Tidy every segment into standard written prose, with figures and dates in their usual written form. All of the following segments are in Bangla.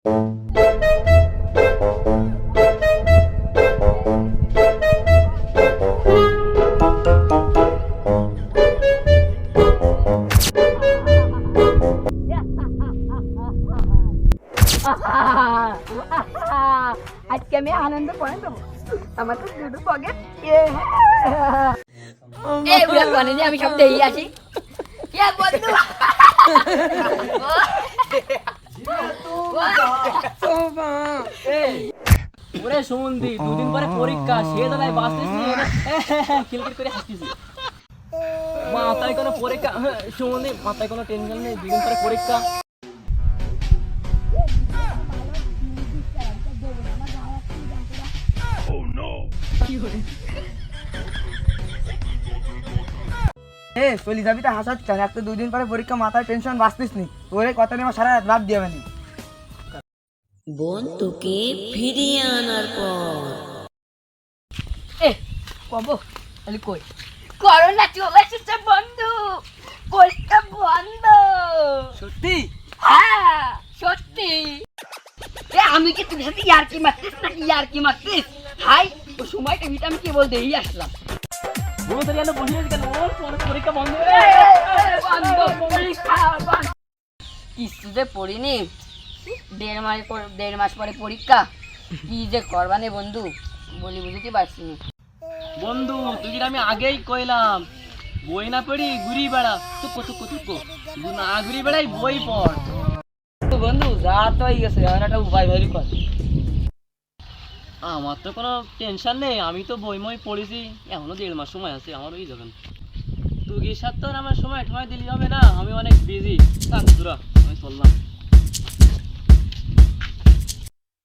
আজকে আমি আনন্দ করে দেবো। আমার তো দুটো পকেট আমি সব দেখি আসি। বন্ধু ওরে সুমন্দি, দুদিন পরে পরীক্ষা, সে দাঁড়ায় বাঁচতেছি খিলখিল করে হাসতেছি। মাথায় কোনো পরীক্ষা সুমন্দি, মাথায় কোনো টেনশন নেই, দুদিন পরে পরীক্ষা। চলি যাবি তো হাসাচ্ছ, এক তো 2 দিন পরে পরীক্ষা, মাথায় টেনশন বাঁচতিস নি, তোরে কথা নিয়ে আমার সারা রাত ভাব দিয়ে মানে। বন্ধুকে ফিরিয়ে আনার পর কব কই করোনা চলে এসেছে বন্ধু, পরীক্ষা বন্ধ। সত্যি? হ্যাঁ সত্যি। আমি কি তোর সাথে ইয়ার্কি মারতিস নাকি ইয়ার্কি মারতিস? হাই ও সময়টা আমি কি বলতে এই আসলাম। পরীক্ষা বন্ধ, কিছু যে পড়িনি, 1.5 মাস পরে পরীক্ষা, কি যে করবানে বন্ধু বলি বুঝতে পারছি না। বন্ধু তুই আমি আগেই কইলাম, বই না পড়ি ঘুরি বেড়া, তুকো না ঘুরি বেড়াই, বই পড়। বন্ধু যা তো হয়ে গেছে, এখন একটা উপায় বের কর। আমার তো কোনো টেনশন নেই, আমি তো বই মই পড়েছি, এখনো 1.5 মাস সময় আছে, আমার ওই যাবেন। তুই সাথে তো আমার সময় ঠয় দিলি হবে না, আমি অনেক বিজি। আমি চললাম।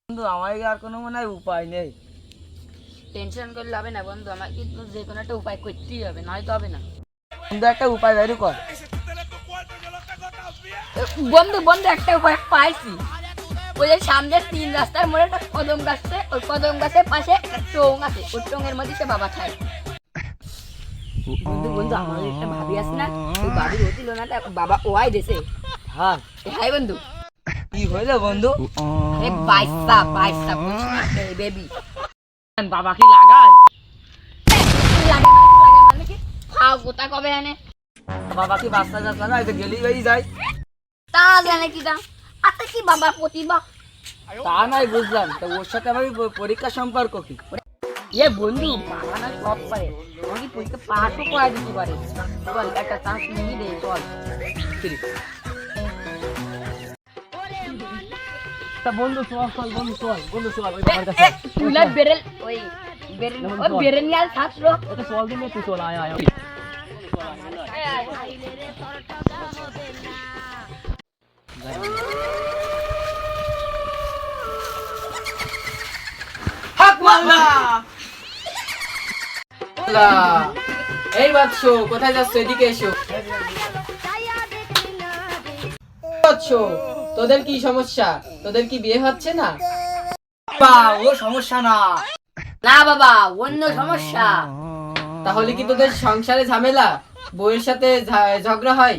বন্ধু আমার আর কোনো মনে হয় উপায় নেই। টেনশন করলে হবে না বন্ধু, আমার কিন্তু যে কোনো একটা উপায় করতেই হবে, নয়তো হবে না। বন্ধু একটা উপায় বের কর। বন্ধু একটা উপায় পাইছি। ওই যে সামনে 3 রাস্তার মোড়ে একটা কদম গাছ আছে, ওই কদম গাছের পাশে একটা টং আছে, ওই টঙের মধ্যে সে বাবা খায়। বন্ধু আমাদের একটা ভাবি আছে না, ওই ভাবির হচ্ছিল না, বাবা ওয়াই দেশে। হ্যাঁ হাই বন্ধু, কি হইলো বন্ধু? বাইসা বেবি বাবা কি লাগায়? লাগে মানে কি খাও গোটা কবে এনে বাবা কি বাচ্চা যাচ্ছে না, এটা গেলেই হয়ে যায়। তা জানে কি দাম আচ্ছা কি বাবা প্রতিভা তা নাই বুঝলাম, তো ওর সাথে আমার পরীক্ষা সম্পর্ক কি? বন্ধু বাবা না সব পারে, আমাকে পরীক্ষা পাসও করা দিতে পারে। চল একটা চান্স নিয়ে দে, চল। বন্ধু চল ওই বাবার কাছে। তুলা বেরেল ওই বেরেনিয়াল ছাত্র ওকে চল দিন, তুই চল, আয় এই বাচ্চ কোথায় যাচ্ছ? এদিকে এসো। তোদের কি সমস্যা? তোদের কি বিয়ে হচ্ছে না? ও সমস্যা না। না বাবা, অন্য সমস্যা। তাহলে কি তোদের সংসারে ঝামেলা, বউয়ের সাথে ঝগড়া হয়?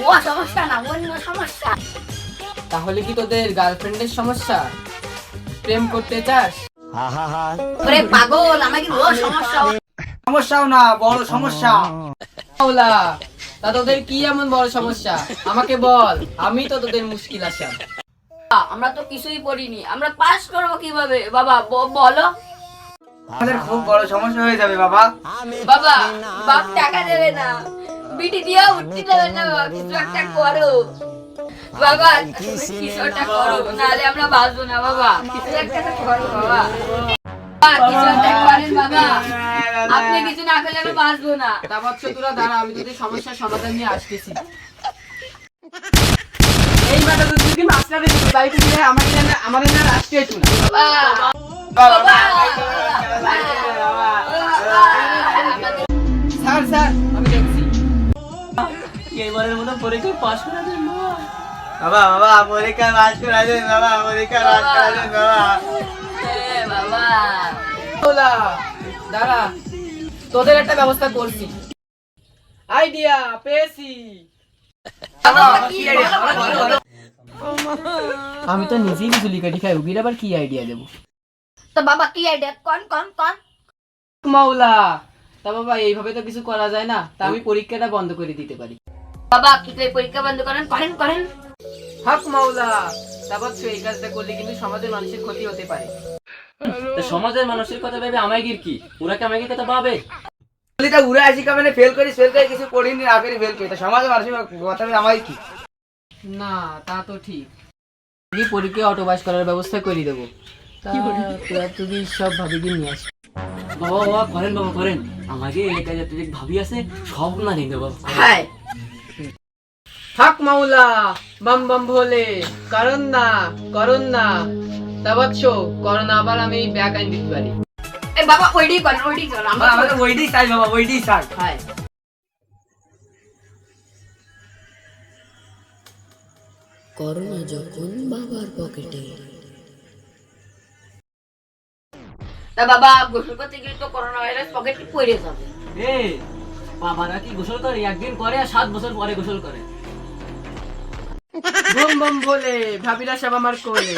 ও সমস্যা না, অন্য সমস্যা। তাহলে কি তোদের গার্লফ্রেন্ডের সমস্যা, প্রেম করতে চাস? ওরে পাগল, আমাকে ও সমস্যা। সমস্যাও না, বড় সমস্যা। তা তোদের কি এমন বড় সমস্যা আমাকে বল, আমি তো তোদের মুশকিল আসাম। আমরা তো কিছুই পড়িনি, আমরা পাস করবো কিভাবে বাবা বলো? আমাদের খুব বড় সমস্যা হয়ে যাবে বাবা। বাবা বাপ টাকা দেবে না, বিটি দিয়ে উঠতে দেবে না, বাবা কিছু একটা করো বাবা, কিছু একটা করো, নাহলে আমরা বাঁচবো না। বাবা কিছু একটা করো বাবা, কিছু একটা করেন বাবা, আপনি কিছু না করলে আমরা বাঁচবো না। তা বৎস তোরা দাঁড়া, আমি তোদের সমস্যার সমাধান নিয়ে আসতেছি। এই মাথা তো তুই কি মাস্টারে বাড়িতে গিয়ে আমাদের না আসতে হইতো না। স্যার আমি দেখছি। এইবারের মতো পরীক্ষা পাস করে দেন বাবা পরীক্ষা পাস করা দেন বাবা, পরীক্ষা পাস করা দেন বাবা। বাবা দাঁড়া, তোদের একটা ব্যবস্থা করছি, আইডিয়া পেয়েছি। আমি তো নিজেই বিচুলি কাটি খাই, উগির আবার কি আইডিয়া দেবো? তো বাবা কি আইডিয়া কোন কোন কোন? মাওলা, তা বাবা এইভাবে তো কিছু করা যায় না, তা আমি পরীক্ষাটা বন্ধ করে দিতে পারি। বাবা কি করে পরীক্ষা বন্ধ করেন? করেন করেন। হক মাওলা, তারপর এই কাজটা করলে কিন্তু সমাজের মানুষের ক্ষতি হতে পারে। তা সমাজের মানুষের কথা ভেবে আমাকে কি, ওরা কি আমাকে কথা ভাবে? তা উড়ে আসি কামে ফেল করি কিছু পড়িনি না করে ফেল করি, তা সমাজে মানুষের কথা বলে আমায় কি? না তা তো ঠিক, আমি পরীক্ষা অটোবাস করার ব্যবস্থা করে দেবো। তা তোরা তুমি সব ভাবি দিয়ে নিয়ে আসি। বাবা বাবা করেন, বাবা করেন, আমাকে এলাকায় যত যে ভাবি আছে সব না নিন বাবা। হ্যাঁ হক মাওলা, বাম বাম ভোলে, করুন না, তা বৎস করো না, আবার আমি ব্যাগ আইন দিতে পারি। এই বাবা ওইডি করেন, ওইডি করেন। আমরা আমাদের ওইটাই চাই বাবা, ওইটাই চাই। হ্যাঁ করোনা যখন বাবার পকেটে। তা বাবা গোসল করতে গেলে তো করোনা ভাইরাস পকেটে পড়ে যাবে। এ বাবারা কি গোসল করে? একদিন করে আর 7 বছর পরে গোসল করে। বম বম ভোলে, ভাবিরা সব আমার কোলে।